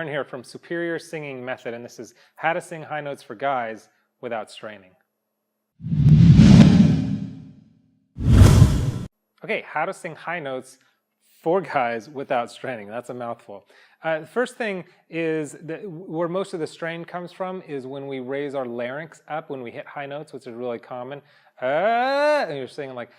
here from Superior Singing Method, and this is how to sing high notes for guys without straining. Okay, how to sing high notes for guys without straining. That's a mouthful. The first thing is that where most of the strain comes from is when we raise our larynx up when we hit high notes, which is really common. And you're singing like,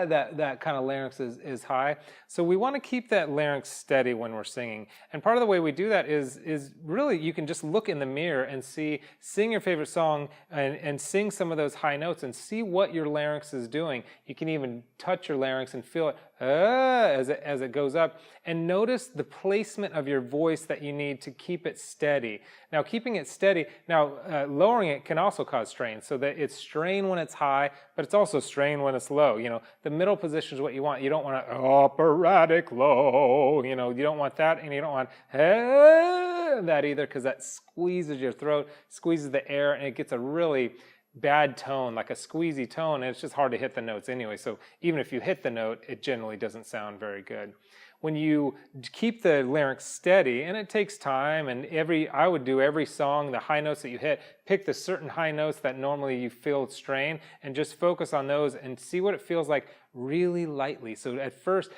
that kind of larynx is high. So we want to keep that larynx steady when we're singing. And part of the way we do that is really, you can just look in the mirror and sing your favorite song and sing some of those high notes and see what your larynx is doing. You can even touch your larynx and feel it as it goes up. And notice the placement of your voice that you need to keep it steady. Now, keeping it steady, lowering it can also cause strain, so that it's strain when it's high, but it's also strain when it's low. You know, the middle position is what you want. You don't want an operatic low. You know, you don't want that, and you don't want that either, because that squeezes your throat, squeezes the air, and it gets a really bad tone, like a squeezy tone, and it's just hard to hit the notes anyway. So even if you hit the note, it generally doesn't sound very good. When you keep the larynx steady, and it takes time, and I would do every song, the high notes that you hit, pick the certain high notes that normally you feel strain, and just focus on those and see what it feels like really lightly. So at first,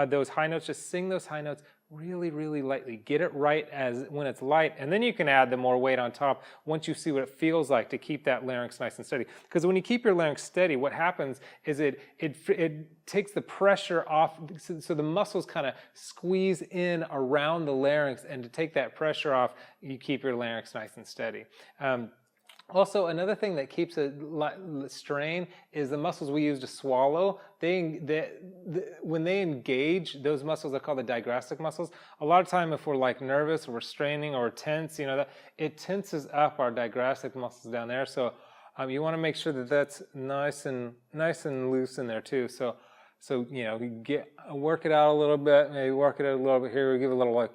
those high notes, just sing those high notes really, really lightly. Get it right when it's light, and then you can add the more weight on top once you see what it feels like to keep that larynx nice and steady. Because when you keep your larynx steady, what happens is it takes the pressure off, so the muscles kind of squeeze in around the larynx, and to take that pressure off, you keep your larynx nice and steady. Also, another thing that keeps a strain is the muscles we use to swallow. When they engage, those muscles are called the digrastic muscles. A lot of time, if we're like nervous or we're straining or tense, you know, it tenses up our digrastic muscles down there. So you want to make sure that that's nice and loose in there too. So you know, work it out a little bit. Maybe work it out a little bit here. We give a little like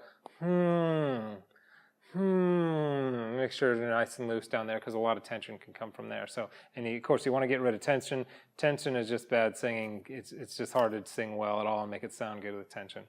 make sure they're nice and loose down there, because a lot of tension can come from there. So, and of course, you want to get rid of tension. Tension is just bad singing. It's just hard to sing well at all and make it sound good with tension.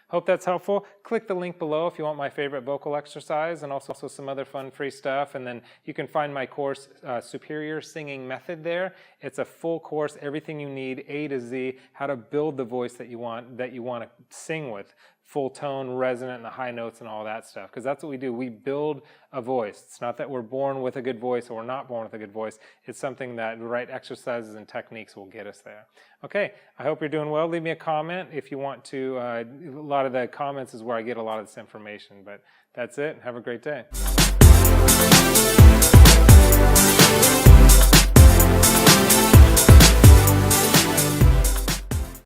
Hope that's helpful. Click the link below if you want my favorite vocal exercise, and also some other fun free stuff. And then you can find my course, Superior Singing Method, there. It's a full course, everything you need, A to Z, how to build the voice that you want to sing with. Full tone, resonant, and the high notes and all that stuff. Because that's what we do. We build a voice. It's not that we're born with a good voice or we're not born with a good voice. It's something that the right exercises and techniques will get us there. Okay, I hope you're doing well. Leave me a comment if you want to. A lot of the comments is where I get a lot of this information. But that's it. Have a great day.